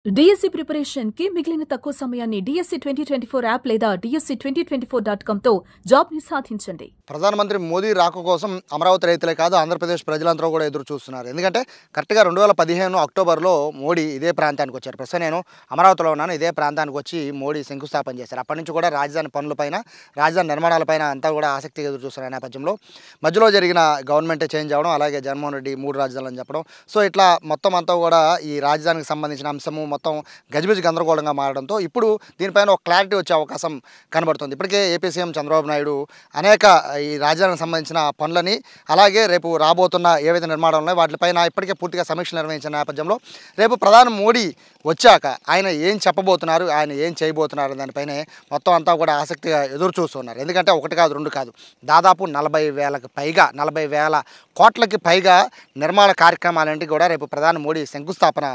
DSC preparation కి మిగిలిన తక్కువ సమయాన్ని డిఎస్సి 2024 యాప్ లేదా DSC2024.com తో జాబ్ ని సాధించండి. ప్రధానమంత్రి మోదీ రాక కోసం అమరావతి రైతులే కాదు ఆంధ్రప్రదేశ్ ప్రజలందరూ కూడా ఎదురు చూస్తున్నారు. ఎందుకంటే కరెక్ట్గా 2015 అక్టోబర్లో మోడీ ఇదే ప్రాంతానికి వచ్చారు. ప్రస్తుతం నేను అమరావతిలో ఉన్నాను. ఇదే ప్రాంతానికి వచ్చి మోడీ శంకుస్థాపన చేశారు. అప్పటి నుంచి కూడా రాజధాని పనులపైన, రాజధాని నిర్మాణాలపైన అంతా కూడా ఆసక్తిగా ఎదురు చూస్తున్న నేపథ్యంలో మధ్యలో జరిగిన గవర్నమెంటే చేంజ్ అవ్వడం, అలాగే జగన్మోహన్ రెడ్డి 3 రాజధానులని చెప్పడం, సో ఇట్లా మొత్తం అంతా కూడా ఈ రాజధానికి సంబంధించిన అంశము మొత్తం గజిబిజి గందరగోళంగా మారడంతో ఇప్పుడు దీనిపైన ఒక క్లారిటీ వచ్చే అవకాశం కనబడుతుంది. ఇప్పటికే ఏపీ సీఎం చంద్రబాబు నాయుడు అనేక ఈ రాజధానికి సంబంధించిన పనులని, అలాగే రేపు రాబోతున్న ఏవైతే నిర్మాణాలు ఉన్నాయో వాటిపైన ఇప్పటికే పూర్తిగా సమీక్ష నిర్వహించిన నేపథ్యంలో రేపు ప్రధాని మోడీ వచ్చాక ఆయన ఏం చెప్పబోతున్నారు, ఆయన ఏం చేయబోతున్నారు దానిపైనే మొత్తం అంతా కూడా ఆసక్తిగా ఎదురు చూస్తున్నారు. ఎందుకంటే 1 కాదు 2 కాదు, దాదాపు 40,000 కోట్లకి పైగా నిర్మాణ కార్యక్రమాలన్నింటినీ కూడా రేపు ప్రధాని మోడీ శంకుస్థాపన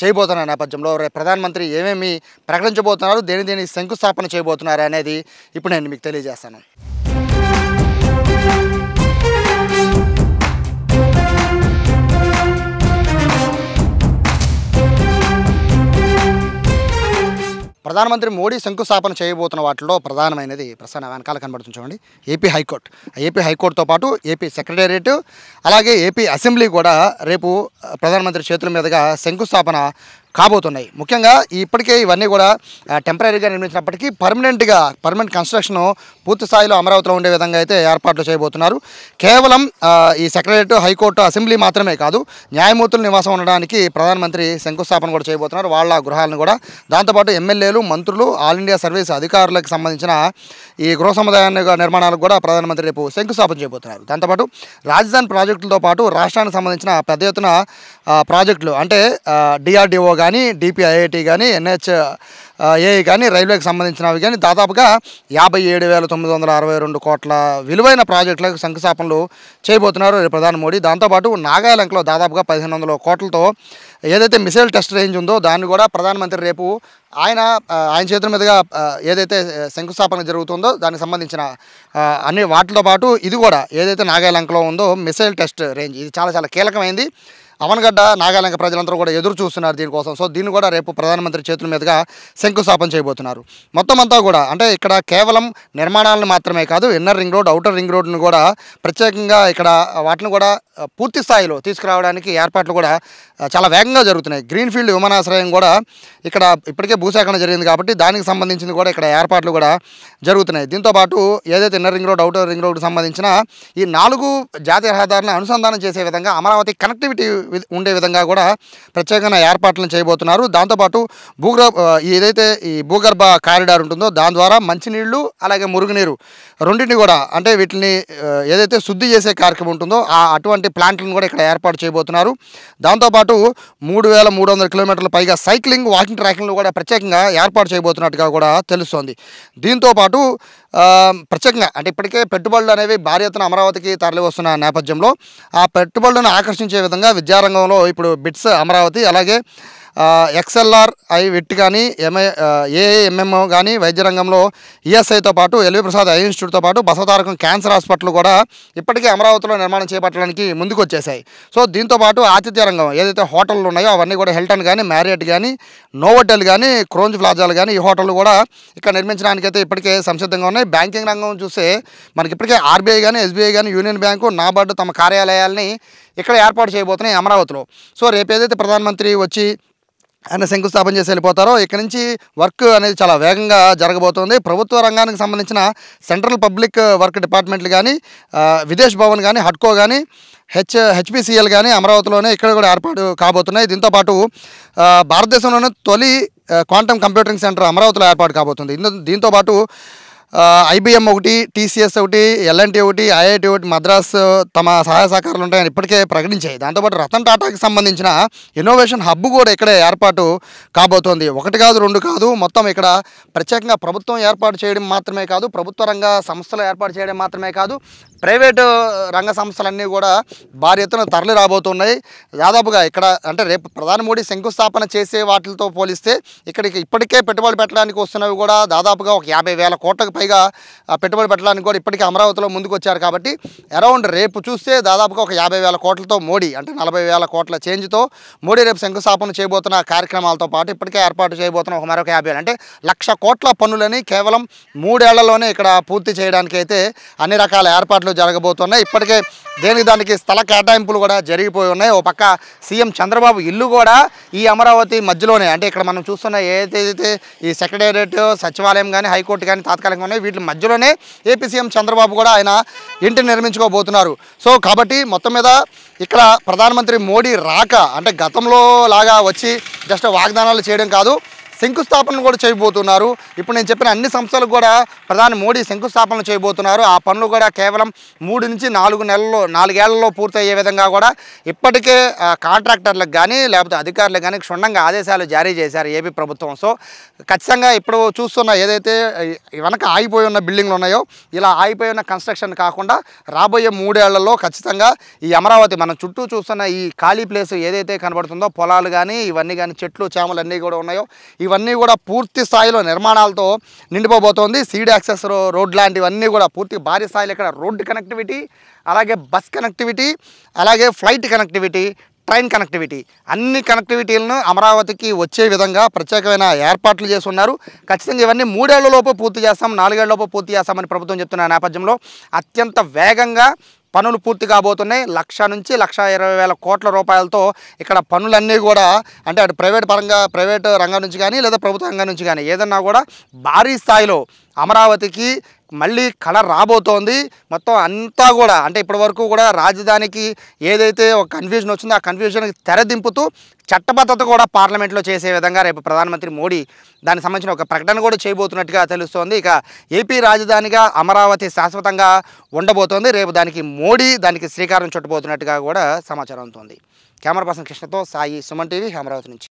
చేయబోతున్న నేపథ్యంలో రేపు ప్రధానమంత్రి ఏమేమి ప్రకటించబోతున్నారు, దేని శంకుస్థాపన చేయబోతున్నారు అనేది ఇప్పుడు నేను మీకు తెలియజేస్తాను. ప్రధానమంత్రి మోడీ శంకుస్థాపన చేయబోతున్న వాటిలో ప్రధానమైనది ప్రస్తుతం వెనకాల కనబడుతుంది చూడండి, ఏపీ హైకోర్టు. ఏపీ హైకోర్టుతో పాటు ఏపీ సెక్రటేరియట్, అలాగే ఏపీ అసెంబ్లీ కూడా రేపు ప్రధానమంత్రి చేతుల మీదుగా శంకుస్థాపన కాబోతున్నాయి. ముఖ్యంగా ఇప్పటికే ఇవన్నీ కూడా టెంపరీగా నిర్మించినప్పటికీ పర్మనెంట్ కన్స్ట్రక్షన్ పూర్తి స్థాయిలో అమరావతిలో ఉండే విధంగా అయితే ఏర్పాట్లు చేయబోతున్నారు. కేవలం ఈ సెక్రటేరియట్, హైకోర్టు, అసెంబ్లీ మాత్రమే కాదు, న్యాయమూర్తుల నివాసం ఉండడానికి ప్రధానమంత్రి శంకుస్థాపన కూడా చేయబోతున్నారు, వాళ్ళ గృహాలను కూడా. దాంతోపాటు ఎమ్మెల్యేలు, మంత్రులు, ఆల్ ఇండియా సర్వీస్ అధికారులకు సంబంధించిన ఈ గృహ సముదాయాన్ని నిర్మాణాలకు కూడా ప్రధానమంత్రి రేపు శంకుస్థాపన చేయబోతున్నారు. దాంతోపాటు రాజధాని ప్రాజెక్టులతో పాటు రాష్ట్రానికి సంబంధించిన పెద్ద ఎత్తున ప్రాజెక్టులు అంటే డిఆర్డిఓ కానీ, DPIIT కానీ, NHAI కానీ, రైల్వేకి సంబంధించినవి కానీ దాదాపుగా 57,962 కోట్ల విలువైన ప్రాజెక్టులకు శంకుస్థాపనలు చేయబోతున్నారు ప్రధాని మోడీ. దాంతోపాటు నాగాలాండ్లో దాదాపుగా 1,500 కోట్లతో ఏదైతే మిసైల్ టెస్ట్ రేంజ్ ఉందో దాన్ని కూడా ప్రధానమంత్రి రేపు ఆయన చేతుల మీదుగా ఏదైతే శంకుస్థాపన జరుగుతుందో దానికి సంబంధించిన అన్ని వాటితో పాటు ఇది కూడా ఏదైతే నాగాలాండ్లో ఉందో మిసైల్ టెస్ట్ రేంజ్, ఇది చాలా కీలకమైంది. అవనగడ్డ, నాగాలాండ్ ప్రజలందరూ కూడా ఎదురు చూస్తున్నారు దీనికోసం. సో దీన్ని కూడా రేపు ప్రధానమంత్రి చేతుల మీదుగా శంకుస్థాపన చేయబోతున్నారు. మొత్తం అంతా కూడా అంటే ఇక్కడ కేవలం నిర్మాణాలను మాత్రమే కాదు, inner ring road, outer ring రోడ్ను కూడా ప్రత్యేకంగా ఇక్కడ వాటిని కూడా పూర్తి స్థాయిలో తీసుకురావడానికి ఏర్పాట్లు కూడా చాలా వేగంగా జరుగుతున్నాయి. గ్రీన్ఫీల్డ్ విమానాశ్రయం కూడా ఇక్కడ ఇప్పటికే భూసేకరణ జరిగింది కాబట్టి దానికి సంబంధించింది కూడా ఇక్కడ ఏర్పాట్లు కూడా జరుగుతున్నాయి. దీంతోపాటు ఏదైతే inner ring road, outer ring రోడ్కి సంబంధించిన ఈ 4 జాతీయ రహదారులను అనుసంధానం చేసే విధంగా అమరావతి కనెక్టివిటీ ఉండే విధంగా కూడా ప్రత్యేకమైన ఏర్పాట్లను చేయబోతున్నారు. దాంతోపాటు ఏదైతే ఈ భూగర్భ కారిడార్ ఉంటుందో దాని ద్వారా మంచినీళ్లు అలాగే మురుగునీరు రెండింటిని కూడా అంటే వీటిని ఏదైతే శుద్ధి చేసే కార్యక్రమం ఉంటుందో అటువంటి ప్లాంట్లను కూడా ఇక్కడ ఏర్పాటు చేయబోతున్నారు. దాంతోపాటు 3,300 కిలోమీటర్ల పైగా సైక్లింగ్, వాకింగ్ ట్రాకింగ్లు కూడా ప్రత్యేకంగా ఏర్పాటు చేయబోతున్నట్టుగా కూడా తెలుస్తోంది. దీంతోపాటు ప్రత్యేకంగా అంటే ఇప్పటికే పెట్టుబడులు అనేవి భారీ ఎత్తున అమరావతికి తరలి వస్తున్న నేపథ్యంలో ఆ పెట్టుబడులను ఆకర్షించే విధంగా విద్యారంగంలో ఇప్పుడు బిట్స్ అమరావతి, అలాగే XLRI విట్ కానీ, AIMM కానీ, వైద్య రంగంలో ESIతో పాటు ఎల్వి ప్రసాద్ ఐ ఇన్స్టిట్యూట్తో పాటు బసవతారకం క్యాన్సర్ హాస్పిటల్ కూడా ఇప్పటికే అమరావతిలో నిర్మాణం చేపట్టడానికి ముందుకు వచ్చేసాయి. సో దీంతోపాటు ఆతిథ్య రంగం ఏదైతే హోటళ్ళు ఉన్నాయో అవన్నీ కూడా హిల్టన్ కానీ, మ్యారియట్ కానీ, నోవోటెల్ కానీ, క్రోంజ్ ప్లాజాలు కానీ ఈ హోటళ్ళు కూడా ఇక్కడ నిర్మించడానికైతే ఇప్పటికే సంసిద్ధంగా ఉన్నాయి. బ్యాంకింగ్ రంగం చూస్తే మనకి ఇప్పటికే RBI కానీ, SBI కానీ, యూనియన్ బ్యాంకు, నాబార్డు తమ కార్యాలయాల్ని ఇక్కడ ఏర్పాటు చేయబోతున్నాయి అమరావతిలో. సో రేపు ఏదైతే ప్రధానమంత్రి వచ్చి ఆయన శంకుస్థాపన చేసి వెళ్ళిపోతారో ఇక్కడ నుంచి వర్క్ అనేది చాలా వేగంగా జరగబోతోంది. ప్రభుత్వ రంగానికి సంబంధించిన సెంట్రల్ పబ్లిక్ వర్క్ డిపార్ట్మెంట్లు కానీ, విదేశ్ భవన్ కానీ, హడ్కో కానీ, HPCL కానీ అమరావతిలోనే ఇక్కడ కూడా ఏర్పాటు కాబోతున్నాయి. దీంతోపాటు భారతదేశంలోనే తొలి క్వాంటమ్ కంప్యూటింగ్ సెంటర్ అమరావతిలో ఏర్పాటు కాబోతుంది. దీంతోపాటు IBM ఒకటి, TCS ఒకటి, L&T ఒకటి, IIT ఒకటి మద్రాస్ తమ సహాయ సహకారాలు ఉంటాయని ఇప్పటికే ప్రకటించాయి. దాంతోపాటు రతన్ టాటాకి సంబంధించిన ఇన్నోవేషన్ హబ్ కూడా ఇక్కడే ఏర్పాటు కాబోతోంది. 1 కాదు 2 కాదు, మొత్తం ఇక్కడ ప్రత్యేకంగా ప్రభుత్వం ఏర్పాటు చేయడం మాత్రమే కాదు, ప్రభుత్వ రంగ సంస్థలు ఏర్పాటు చేయడం మాత్రమే కాదు, ప్రైవేటు రంగ సంస్థలన్నీ కూడా భారీ ఎత్తున తరలి రాబోతున్నాయి. దాదాపుగా ఇక్కడ అంటే రేపు ప్రధాని మోడీ శంకుస్థాపన చేసే వాటితో పోలిస్తే ఇక్కడికి ఇప్పటికే పెట్టుబడులు పెట్టడానికి వస్తున్నవి కూడా దాదాపుగా ఒక 50,000 కోట్లకు పైగా పెట్టుబడి పెట్టడానికి కూడా ఇప్పటికీ అమరావతిలో ముందుకు వచ్చారు. కాబట్టి అరౌండ్ రేపు చూస్తే దాదాపుగా ఒక 50,000 కోట్లతో మోడీ అంటే 40,000 కోట్ల చేంజ్తో మోడీ రేపు శంకుస్థాపన చేయబోతున్న కార్యక్రమాలతో పాటు ఇప్పటికే ఏర్పాటు చేయబోతున్న ఒక మరొక 50,000 అంటే 1,00,000 కోట్ల పన్నులని కేవలం 3 ఏళ్లలోనే ఇక్కడ పూర్తి చేయడానికి అయితే అన్ని రకాల ఏర్పాట్లు జరగబోతున్నాయి. ఇప్పటికే దానికి స్థల కేటాయింపులు కూడా జరిగిపోయి ఉన్నాయి. ఓ పక్క సీఎం చంద్రబాబు ఇల్లు కూడా ఈ అమరావతి మధ్యలోనే, అంటే ఇక్కడ మనం చూస్తున్న ఏదైతే ఈ సెక్రటేరియట్, సచివాలయం కానీ, హైకోర్టు కానీ తాత్కాలికంగా ఉన్నాయి, వీటి మధ్యలోనే ఏపీ సీఎం చంద్రబాబు కూడా ఆయన ఇంటిని నిర్మించుకోబోతున్నారు. సో కాబట్టి మొత్తం మీద ఇక్కడ ప్రధానమంత్రి మోడీ రాక అంటే గతంలో లాగా వచ్చి జస్ట్ వాగ్దానాలు చేయడం కాదు, శంకుస్థాపనలు కూడా చేయబోతున్నారు. ఇప్పుడు నేను చెప్పిన అన్ని సంస్థలకు కూడా ప్రధాని మోడీ శంకుస్థాపనలు చేయబోతున్నారు. ఆ పనులు కూడా కేవలం 3 నుంచి 4 ఏళ్లలో పూర్తయ్యే విధంగా కూడా ఇప్పటికే కాంట్రాక్టర్లకు కానీ లేకపోతే అధికారులకు కానీ క్షుణ్ణంగా ఆదేశాలు జారీ చేశారు ఏపీ ప్రభుత్వం. సో ఖచ్చితంగా ఇప్పుడు చూస్తున్న ఏదైతే వెనక ఆగిపోయి ఉన్న బిల్డింగ్లు ఉన్నాయో ఇలా ఆగిపోయి ఉన్న కన్స్ట్రక్షన్ కాకుండా రాబోయే 3 ఏళ్లలో ఖచ్చితంగా ఈ అమరావతి మనం చుట్టూ చూస్తున్న ఈ ఖాళీ ప్లేస్ ఏదైతే కనబడుతుందో పొలాలు కానీ ఇవన్నీ కానీ చెట్లు చేమలు అన్నీ కూడా ఉన్నాయో ఇవన్నీ కూడా పూర్తి స్థాయిలో నిర్మాణాలతో నిండిపోబోతోంది. సీడ్ యాక్సెస్ రోడ్ లాంటివన్నీ కూడా పూర్తి భారీ స్థాయిలో ఇక్కడ రోడ్డు కనెక్టివిటీ, అలాగే బస్ కనెక్టివిటీ, అలాగే ఫ్లైట్ కనెక్టివిటీ, ట్రైన్ కనెక్టివిటీ, అన్ని కనెక్టివిటీలను అమరావతికి వచ్చే విధంగా ప్రత్యేకమైన ఏర్పాట్లు చేసి ఉన్నారు. ఖచ్చితంగా ఇవన్నీ 3 ఏళ్లలోపు పూర్తి చేస్తాం, 4 ఏళ్లలోపు పూర్తి చేస్తామని ప్రభుత్వం చెప్తున్న నేపథ్యంలో అత్యంత వేగంగా పనులు పూర్తి కాబోతున్నాయి. 1,00,000 నుంచి 1,20,000 కోట్ల రూపాయలతో ఇక్కడ పనులన్నీ కూడా అంటే అటు ప్రైవేట్ రంగం నుంచి కానీ లేదా ప్రభుత్వ రంగం నుంచి కానీ ఏదన్నా కూడా భారీ స్థాయిలో అమరావతికి మళ్ళీ కళ రాబోతోంది. మొత్తం అంతా కూడా అంటే ఇప్పటివరకు కూడా రాజధానికి ఏదైతే ఒక కన్ఫ్యూజన్ వచ్చిందో ఆ కన్ఫ్యూజన్కి తెరదింపుతూ చట్టబద్ధత కూడా పార్లమెంట్లో చేసే విధంగా రేపు ప్రధానమంత్రి మోడీ దానికి సంబంధించిన ఒక ప్రకటన కూడా చేయబోతున్నట్టుగా తెలుస్తోంది. ఇక ఏపీ రాజధానిగా అమరావతి శాశ్వతంగా ఉండబోతోంది. రేపు దానికి శ్రీకారం చుట్టబోతున్నట్టుగా కూడా సమాచారం అవుతోంది. కెమెరా పర్సన్ కృష్ణతో సాయి, సుమన్ టీవీ, అమరావతి నుంచి.